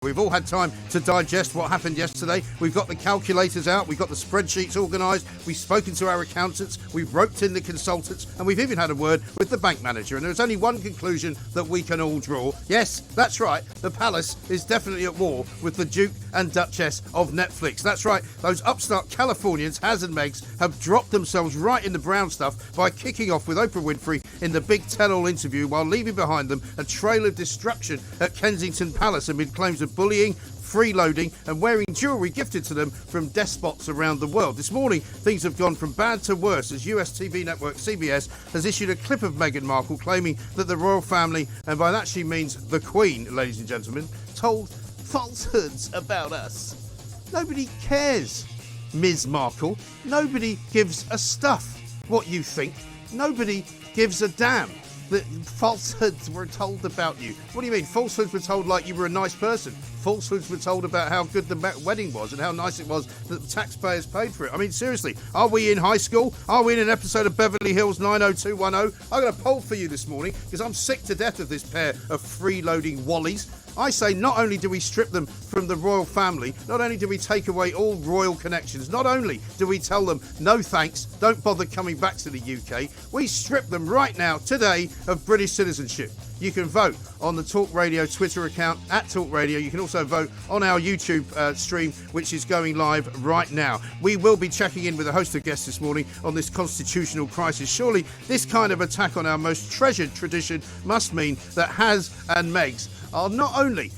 We've all had time to digest what happened yesterday. We've got the calculators out, we've got the spreadsheets organised, we've spoken to our accountants, we've roped in the consultants, and we've even had a word with the bank manager. And there's only one conclusion that we can all draw. Yes, that's right, the palace is definitely at war with the Duke and Duchess of Netflix. That's right, those upstart Californians, Haz and Megz, have dropped themselves right in the brown stuff by kicking off with Oprah Winfrey in the big tell-all interview while leaving behind them a trail of destruction at Kensington Palace amid claims of bullying, freeloading and wearing jewellery gifted to them from despots around the world. This morning, things have gone from bad to worse as US TV network CBS has issued a clip of Meghan Markle claiming that the royal family, and by that she means the Queen, ladies and gentlemen, told falsehoods about us. Nobody cares, Ms. Markle. Nobody gives a stuff what you think. Nobody gives a damn that falsehoods were told about you. What do you mean? Falsehoods were told like you were a nice person. Falsehoods were told about how good the wedding was and how nice it was that the taxpayers paid for it. I mean, seriously, are we in high school? Are we in an episode of Beverly Hills 90210? I got a poll for you this morning because I'm sick to death of this pair of freeloading wallies. I say not only do we strip them from the royal family, not only do we take away all royal connections, not only do we tell them no thanks, don't bother coming back to the UK, we strip them right now, today, of British citizenship. You can vote on the talkRADIO Twitter account at talkRADIO. You can also vote on our YouTube stream, which is going live right now. We will be checking in with a host of guests this morning on this constitutional crisis. Surely this kind of attack on our most treasured tradition must mean that Haz and Megz are not only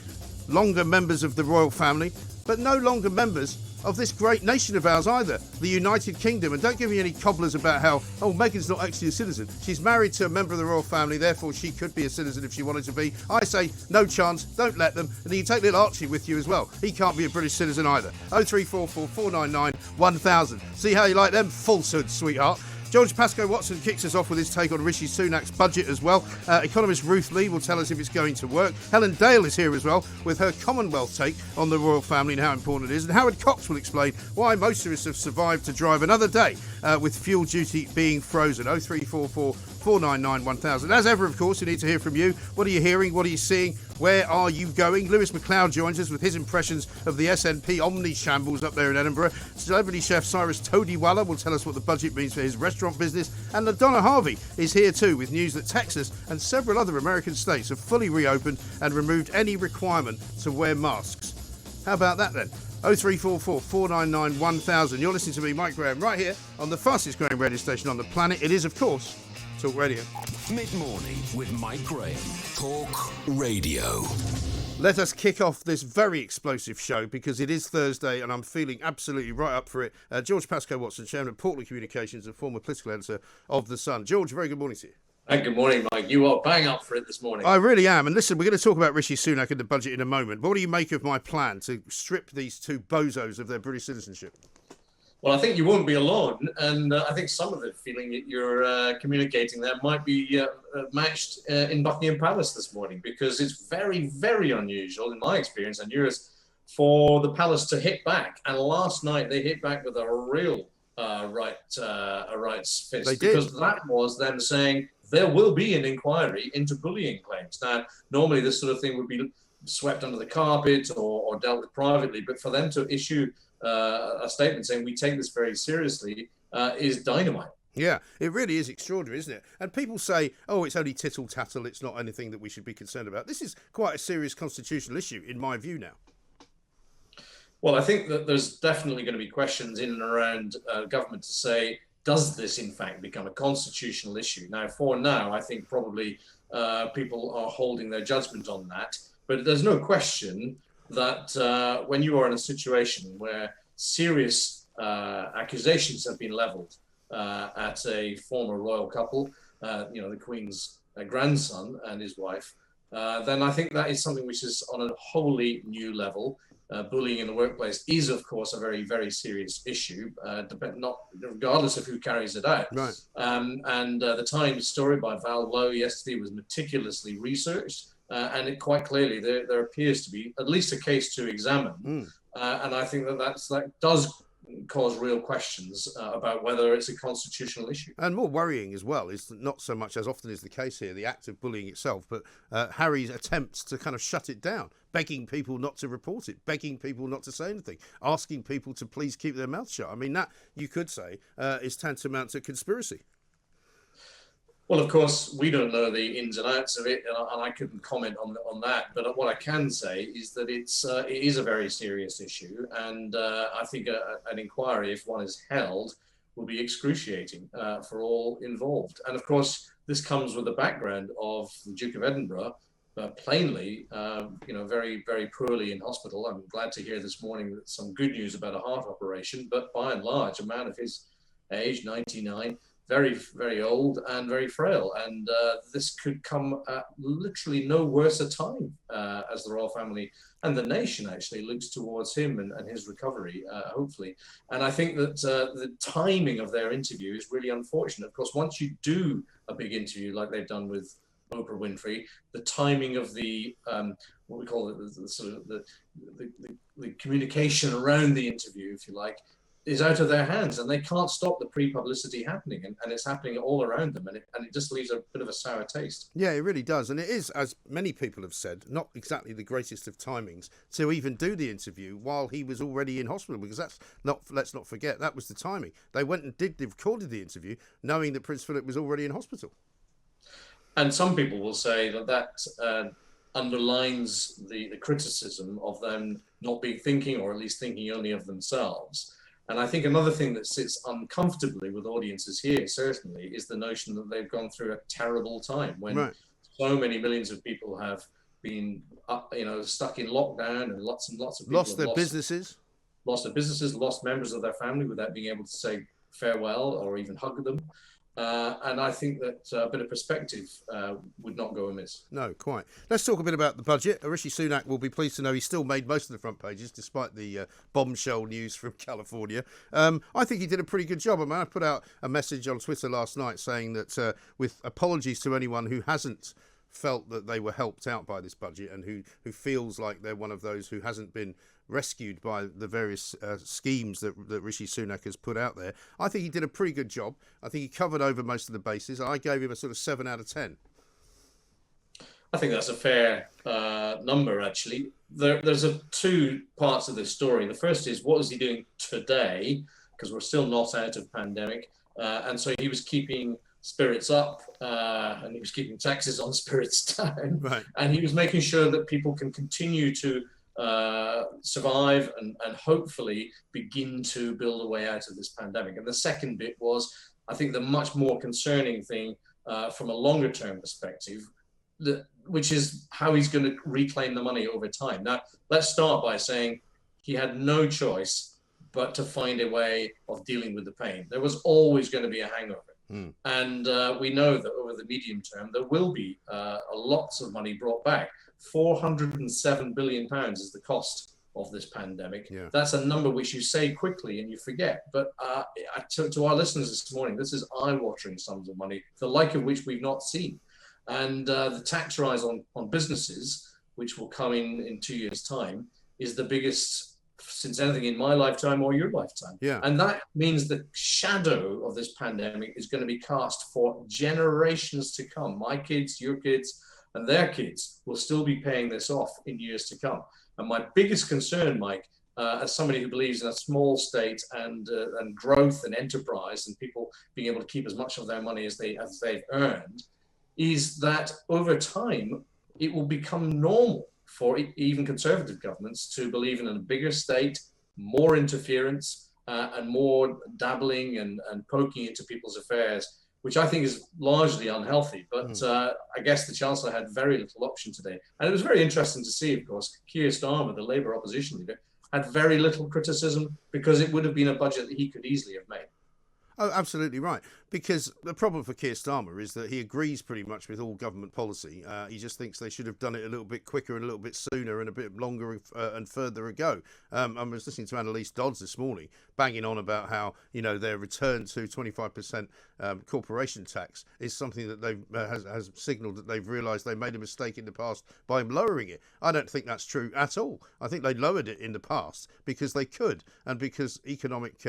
longer members of the royal family, but no longer members of this great nation of ours either, the United Kingdom. And don't give me any cobblers about how, Meghan's not actually a citizen. She's married to a member of the royal family, therefore she could be a citizen if she wanted to be. I say, no chance, don't let them. And you can take little Archie with you as well. He can't be a British citizen either. 0344 499 1000. See how you like them falsehoods, sweetheart. George Pascoe Watson kicks us off with his take on Rishi Sunak's budget as well. Economist Ruth Lee will tell us if it's going to work. Helen Dale is here as well with her Commonwealth take on the royal family and how important it is. And Howard Cox will explain why motorists have survived to drive another day with fuel duty being frozen. 0344 499 1000. As ever, of course, we need to hear from you. What are you hearing? What are you seeing? Where are you going? Lewis McLeod joins us with his impressions of the SNP omni-shambles up there in Edinburgh. Celebrity chef Cyrus Todiwala will tell us what the budget means for his restaurant business. And LaDonna Harvey is here too with news that Texas and several other American states have fully reopened and removed any requirement to wear masks. How about that then? 0344 499 1000. You're listening to me, Mike Graham, right here on the fastest growing radio station on the planet. It is, of course, Talk Radio. Mid-morning with Mike Graham. Talk Radio. Let us kick off this very explosive show because it is Thursday and I'm feeling absolutely right up for it. George Pascoe Watson, Chairman of Portland Communications and former political editor of The Sun. George, very good morning to you. Good morning, Mike. You are bang up for it this morning. I really am. And listen, we're going to talk about Rishi Sunak and the budget in a moment. But what do you make of my plan to strip these two bozos of their British citizenship? Well, I think you won't be alone. And I think some of the feeling that you're communicating there might be matched in Buckingham Palace this morning, because it's very, very unusual, in my experience and yours, for the palace to hit back. And last night they hit back with a real right's fist. They did. Because that was them saying there will be an inquiry into bullying claims. Now, normally this sort of thing would be swept under the carpet or dealt with privately, but for them to issue a statement saying we take this very seriously is dynamite. Yeah, it really is extraordinary, isn't it? And people say, it's only tittle-tattle, it's not anything that we should be concerned about. This is quite a serious constitutional issue, in my view now. Well, I think that there's definitely going to be questions in and around government to say, does this in fact become a constitutional issue? Now, for now, I think probably people are holding their judgment on that. But there's no question that when you are in a situation where serious accusations have been levelled at a former royal couple, the Queen's grandson and his wife, then I think that is something which is on a wholly new level. Bullying in the workplace is, of course, a very, very serious issue, regardless of who carries it out. Right. And the Times story by Val Lowe yesterday was meticulously researched. And it quite clearly, there appears to be at least a case to examine. And I think that does cause real questions about whether it's a constitutional issue. And more worrying as well is not so much, as often is the case here, the act of bullying itself, but Harry's attempts to kind of shut it down, begging people not to report it, begging people not to say anything, asking people to please keep their mouths shut. I mean, that, you could say, is tantamount to conspiracy. Well, of course, we don't know the ins and outs of it, and I couldn't comment on that. But what I can say is that it is a very serious issue, and I think an inquiry, if one is held, will be excruciating for all involved. And of course, this comes with the background of the Duke of Edinburgh, plainly, very, very poorly in hospital. I'm glad to hear this morning that some good news about a heart operation, but by and large, a man of his age, 99. Very, very old and very frail, and this could come at literally no worse a time as the royal family and the nation actually looks towards him and his recovery, hopefully. And I think that the timing of their interview is really unfortunate. Of course, once you do a big interview like they've done with Oprah Winfrey, the timing of the what we call it, the communication around the interview, if you like, is out of their hands, and they can't stop the pre-publicity happening, and it's happening all around them, and it just leaves a bit of a sour taste. Yeah, it really does, and it is, as many people have said, not exactly the greatest of timings to even do the interview while he was already in hospital, because let's not forget, that was the timing. They went and recorded the interview knowing that Prince Philip was already in hospital. And some people will say that underlines the criticism of them not being thinking, or at least thinking only of themselves. And I think another thing that sits uncomfortably with audiences here, certainly, is the notion that they've gone through a terrible time when so many millions of people have been, stuck in lockdown, and lots of people lost their businesses, lost members of their family without being able to say farewell or even hug them. And I think that a bit of perspective would not go amiss. No, quite. Let's talk a bit about the budget. Rishi Sunak will be pleased to know he still made most of the front pages, despite the bombshell news from California. I think he did a pretty good job. I mean, I put out a message on Twitter last night saying that with apologies to anyone who hasn't felt that they were helped out by this budget and who feels like they're one of those who hasn't been rescued by the various schemes that Rishi Sunak has put out there. I think he did a pretty good job. I think he covered over most of the bases. I gave him a sort of 7 out of 10. I think that's a fair number, actually. There's two parts of this story. The first is, what is he doing today? Because we're still not out of pandemic. And so he was keeping spirits up, and he was keeping taxes on spirits down. Right. And he was making sure that people can continue to survive and hopefully begin to build a way out of this pandemic. And the second bit was, I think, the much more concerning thing from a longer term perspective, which is how he's going to reclaim the money over time. Now, let's start by saying he had no choice but to find a way of dealing with the pain. There was always going to be a hangover. And we know that over the medium term, there will be lots of money brought back. £407 billion is the cost of this pandemic. Yeah. That's a number which you say quickly and you forget. But to our listeners this morning, this is eye-watering sums of money, the like of which we've not seen. And the tax rise on businesses, which will come in 2 years' time, is the biggest since anything in my lifetime or your lifetime. Yeah. And that means the shadow of this pandemic is going to be cast for generations to come. My kids, your kids, and their kids will still be paying this off in years to come. And my biggest concern, Mike, as somebody who believes in a small state and growth and enterprise and people being able to keep as much of their money as they've earned, is that over time it will become normal for even conservative governments to believe in a bigger state, more interference, and more dabbling and poking into people's affairs, which I think is largely unhealthy. But I guess the Chancellor had very little option today. And it was very interesting to see, of course, Keir Starmer, the Labour opposition leader, had very little criticism because it would have been a budget that he could easily have made. Oh, absolutely right. Because the problem for Keir Starmer is that he agrees pretty much with all government policy. He just thinks they should have done it a little bit quicker and a little bit sooner and a bit longer and further ago. I was listening to Annalise Dodds this morning banging on about how, their return to 25% corporation tax is something that they've has signalled that they've realised they made a mistake in the past by lowering it. I don't think that's true at all. I think they lowered it in the past because they could and because economic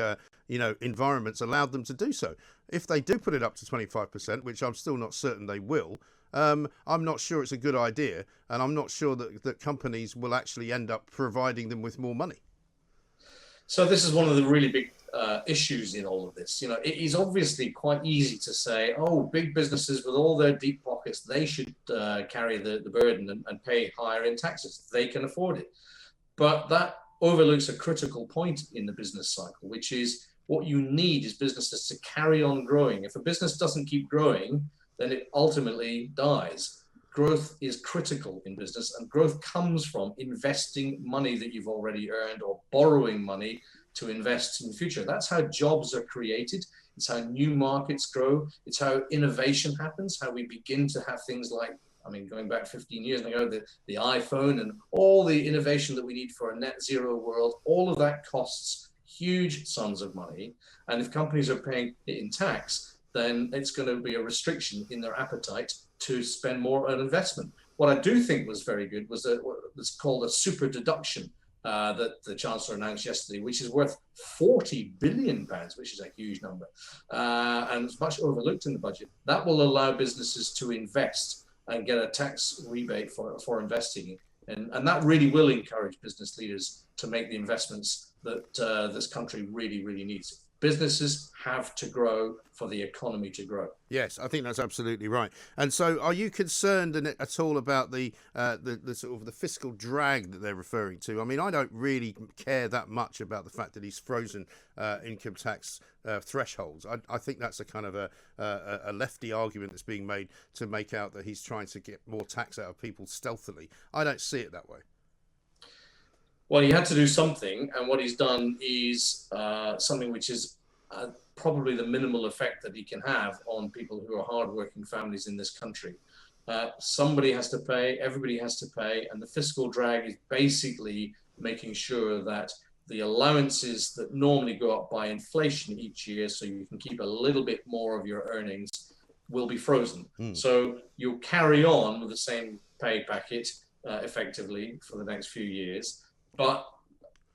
environments allowed them to do so. If they do put it up to 25%, which I'm still not certain they will, I'm not sure it's a good idea, and I'm not sure that companies will actually end up providing them with more money. So this is one of the really big issues in all of this. It is obviously quite easy to say, oh, big businesses with all their deep pockets, they should carry the burden and pay higher in taxes. They can afford it. But that overlooks a critical point in the business cycle, which is what you need is businesses to carry on growing. If a business doesn't keep growing, then it ultimately dies. Growth is critical in business, and growth comes from investing money that you've already earned or borrowing money to invest in the future. That's how jobs are created. It's how new markets grow. It's how innovation happens, how we begin to have things like, going back 15 years ago, the iPhone and all the innovation that we need for a net zero world, all of that costs huge sums of money. And if companies are paying it in tax, then it's going to be a restriction in their appetite to spend more on investment. What I do think was very good was what's called a super deduction that the Chancellor announced yesterday, which is worth £40 billion, which is a huge number. And it's much overlooked in the budget. That will allow businesses to invest and get a tax rebate for investing. And that really will encourage business leaders to make the investments that this country really, really needs. Businesses have to grow for the economy to grow. Yes, I think that's absolutely right. And so, are you concerned at all about the sort of the fiscal drag that they're referring to? I don't really care that much about the fact that he's frozen income tax thresholds. I think that's a kind of a lefty argument that's being made to make out that he's trying to get more tax out of people stealthily. I don't see it that way. Well, he had to do something, and what he's done is something which is probably the minimal effect that he can have on people who are hardworking families in this country. Somebody has to pay, everybody has to pay, and the fiscal drag is basically making sure that the allowances that normally go up by inflation each year, so you can keep a little bit more of your earnings, will be frozen. So you'll carry on with the same pay packet effectively for the next few years. But,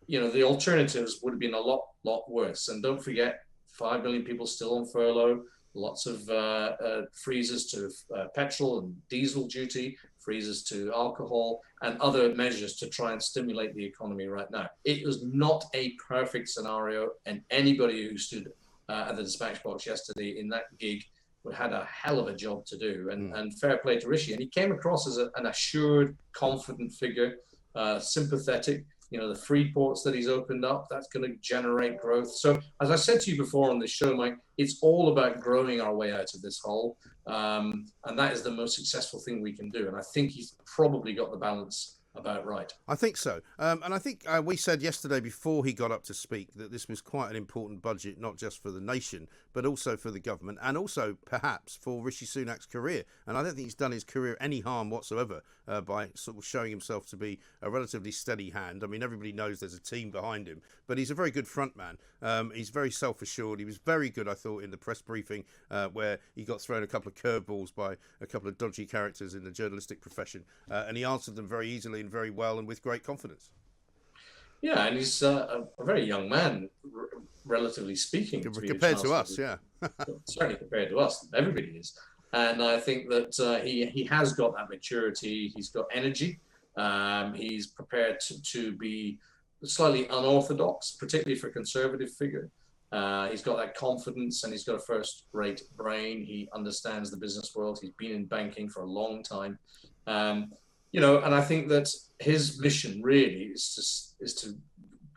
the alternatives would have been a lot worse. And don't forget, 5 million people still on furlough, lots of freezes to petrol and diesel duty, freezes to alcohol, and other measures to try and stimulate the economy right now. It was not a perfect scenario, and anybody who stood at the dispatch box yesterday in that gig had a hell of a job to do. And fair play to Rishi. And he came across as an assured, confident figure, sympathetic. The free ports that he's opened up, that's going to generate growth. So as I said to you before on this show, Mike, it's all about growing our way out of this hole. And that is the most successful thing we can do. And I think he's probably got the balance about right. I think so. And I think we said yesterday before he got up to speak that this was quite an important budget, not just for the nation, but also for the government and also perhaps for Rishi Sunak's career. And I don't think he's done his career any harm whatsoever by sort of showing himself to be a relatively steady hand. Everybody knows there's a team behind him, but he's a very good front man. He's very self-assured. He was very good, I thought, in the press briefing where he got thrown a couple of curveballs by a couple of dodgy characters in the journalistic profession. And he answered them very easily and very well and with great confidence. Yeah, and he's a very young man, relatively speaking. Compared to us, yeah. Certainly compared to us, everybody is. And I think that he has got that maturity. He's got energy. He's prepared to be slightly unorthodox, particularly for a conservative figure. He's got that confidence, and he's got a first-rate brain. He understands the business world. He's been in banking for a long time. And I think that his mission really is to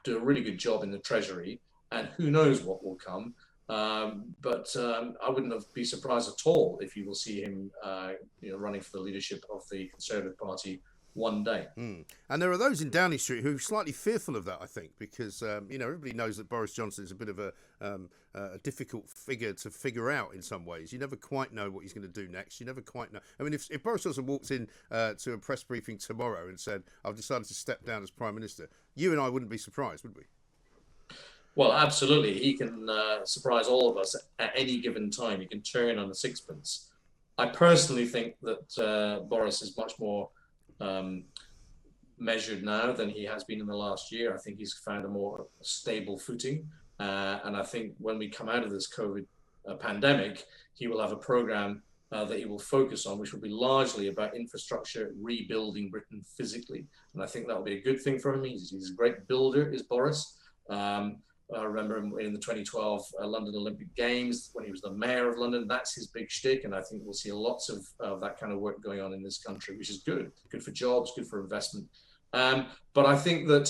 do a really good job in the Treasury, and who knows what will come. But I wouldn't be surprised at all if you will see him, running for the leadership of the Conservative Party one day. And there are those in Downing Street who are slightly fearful of that, I think, because everybody knows that Boris Johnson is a bit of a difficult figure to figure out in some ways. You never quite know what he's going to do next. You never quite know. I mean, if Boris Johnson walked in to a press briefing tomorrow and said, "I've decided to step down as Prime Minister," you and I wouldn't be surprised, would we? Well, absolutely. He can surprise all of us at any given time. He can turn on a sixpence. I personally think that Boris is much more measured now than he has been in the last year. I think he's found a more stable footing. And I think when we come out of this COVID pandemic, he will have a program that he will focus on, which will be largely about infrastructure, rebuilding Britain physically. And I think that will be a good thing for him. He's a great builder, is Boris. I remember him in the 2012 London Olympic Games when he was the mayor of London. That's his big shtick, and I think we'll see lots of that kind of work going on in this country, which is good for jobs, good for investment. But I think that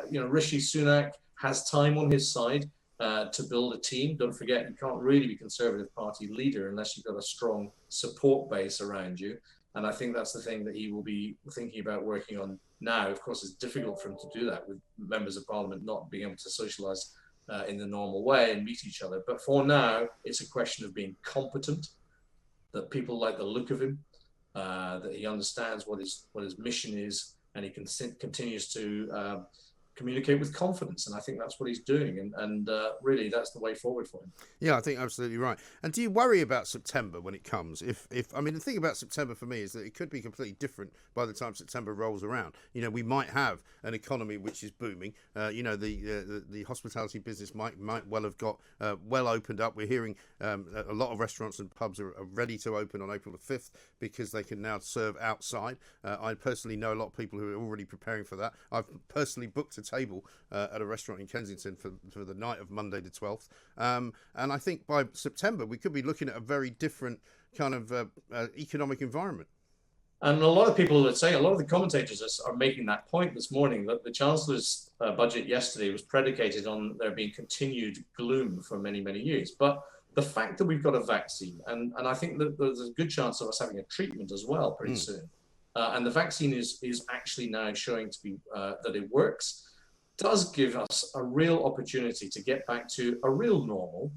Rishi Sunak has time on his side to build a team. Don't forget, you can't really be Conservative Party leader unless you've got a strong support base around you. And I think that's the thing that he will be thinking about working on now. Of course, it's difficult for him to do that with members of Parliament not being able to socialise in the normal way and meet each other. But for now, it's a question of being competent, that people like the look of him, that he understands what his mission is, and he continues to communicate with confidence. And I think that's what he's doing. And really, that's the way forward for him. Yeah, I think absolutely right. And do you worry about September when it comes? I mean, the thing about September for me is that it could be completely different by the time September rolls around. We might have an economy which is booming. The hospitality business might well have got well opened up. We're hearing a lot of restaurants and pubs are ready to open on April the 5th because they can now serve outside. I personally know a lot of people who are already preparing for that. I've personally booked a table at a restaurant in Kensington for the night of Monday the 12th. And I think by September, we could be looking at a very different kind of economic environment. And a lot of people would say, a lot of the commentators are making that point this morning, that the Chancellor's budget yesterday was predicated on there being continued gloom for many, many years. But the fact that we've got a vaccine, and I think that there's a good chance of us having a treatment as well pretty soon. And the vaccine is actually now showing to be that it works, does give us a real opportunity to get back to a real normal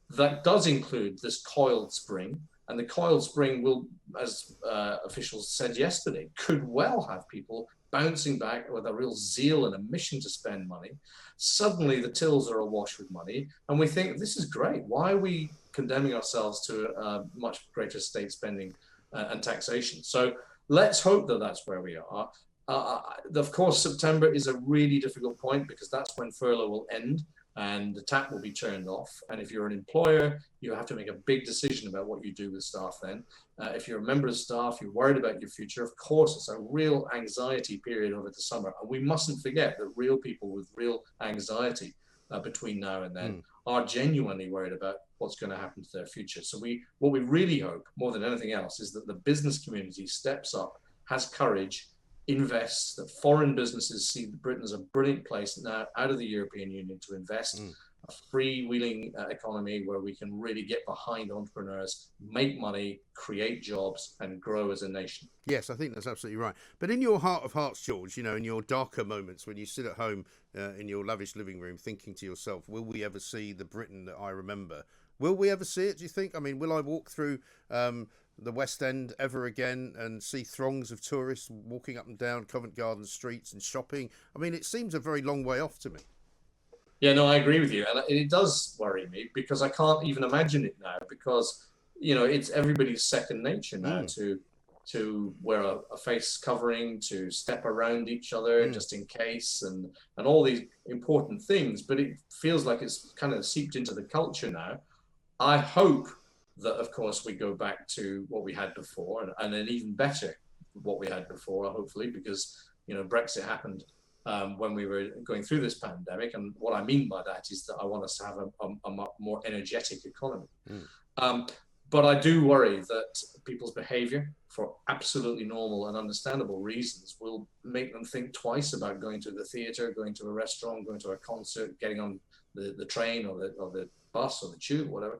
that does include this coiled spring. And the coiled spring will, as officials said yesterday, could well have people bouncing back with a real zeal and a mission to spend money. Suddenly the tills are awash with money. And we think, this is great. Why are we condemning ourselves to much greater state spending and taxation? So let's hope that that's where we are. Of course, September is a really difficult point because that's when furlough will end and the tap will be turned off. And if you're an employer, you have to make a big decision about what you do with staff then. If you're a member of staff, you're worried about your future, of course, it's a real anxiety period over the summer. And we mustn't forget that real people with real anxiety between now and then are genuinely worried about what's going to happen to their future. So what we really hope, more than anything else, is that the business community steps up, has courage, invests, that foreign businesses see Britain as a brilliant place now out of the European Union to invest, a freewheeling economy where we can really get behind entrepreneurs, make money, create jobs, and grow as a nation. Yes, I think that's absolutely right. But in your heart of hearts, George, in your darker moments when you sit at home in your lavish living room thinking to yourself, will we ever see the Britain that I remember? Will we ever see it, do you think? I mean, will I walk through the West End ever again and see throngs of tourists walking up and down Covent Garden streets and shopping? I mean, it seems a very long way off to me. Yeah, no, I agree with you. And it does worry me because I can't even imagine it now because, it's everybody's second nature now to wear a face covering, to step around each other just in case and all these important things. But it feels like it's kind of seeped into the culture now. I hope that, of course, we go back to what we had before and then even better what we had before, hopefully, because, Brexit happened when we were going through this pandemic. And what I mean by that is that I want us to have a more energetic economy. But I do worry that people's behavior, for absolutely normal and understandable reasons, will make them think twice about going to the theatre, going to a restaurant, going to a concert, getting on the train or the bus or the tube, whatever.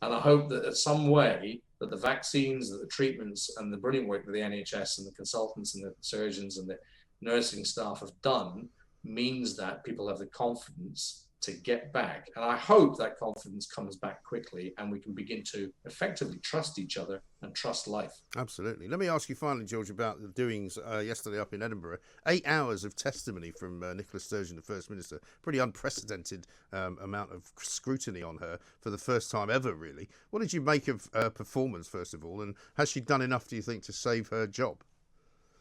And I hope that in some way that the vaccines, that the treatments, and the brilliant work that the NHS and the consultants and the surgeons and the nursing staff have done means that people have the confidence to get back. And I hope that confidence comes back quickly and we can begin to effectively trust each other and trust life. Absolutely. Let me ask you finally, George, about the doings yesterday up in Edinburgh. 8 hours of testimony from Nicola Sturgeon, the First Minister. Pretty unprecedented amount of scrutiny on her for the first time ever, really. What did you make of her performance, first of all? And has she done enough, do you think, to save her job?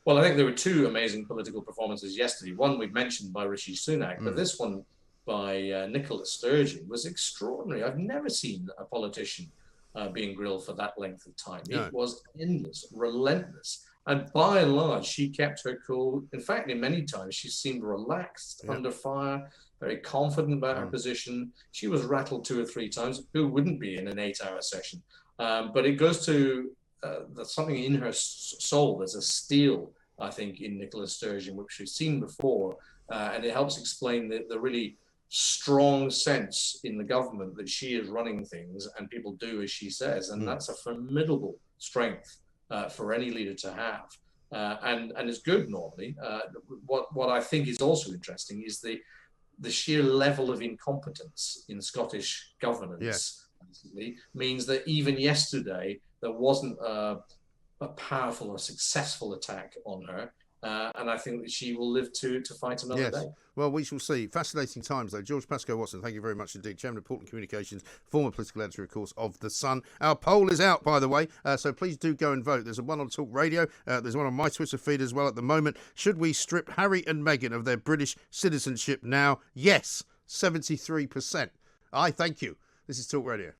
Well, I think there were two amazing political performances yesterday. One we've mentioned by Rishi Sunak, but this one by Nicola Sturgeon was extraordinary. I've never seen a politician being grilled for that length of time. No. It was endless, relentless. And by and large, she kept her cool. In fact, in many times, she seemed relaxed under fire, very confident about her position. She was rattled 2 or 3 times. Who wouldn't be in an 8-hour session? But it goes to there's something in her soul. There's a steel, I think, in Nicola Sturgeon, which we've seen before. And it helps explain the really strong sense in the government that she is running things and people do as she says. And that's a formidable strength for any leader to have. And it's good normally. What I think is also interesting is the sheer level of incompetence in Scottish governance basically means that even yesterday there wasn't a powerful or successful attack on her. And I think that she will live to fight another day. Well, we shall see. Fascinating times, though. George Pascoe-Watson, thank you very much indeed. Chairman of Portland Communications, former political editor, of course, of The Sun. Our poll is out, by the way, so please do go and vote. There's one on Talk Radio. There's one on my Twitter feed as well at the moment. Should we strip Harry and Meghan of their British citizenship now? Yes, 73%. I thank you. This is Talk Radio.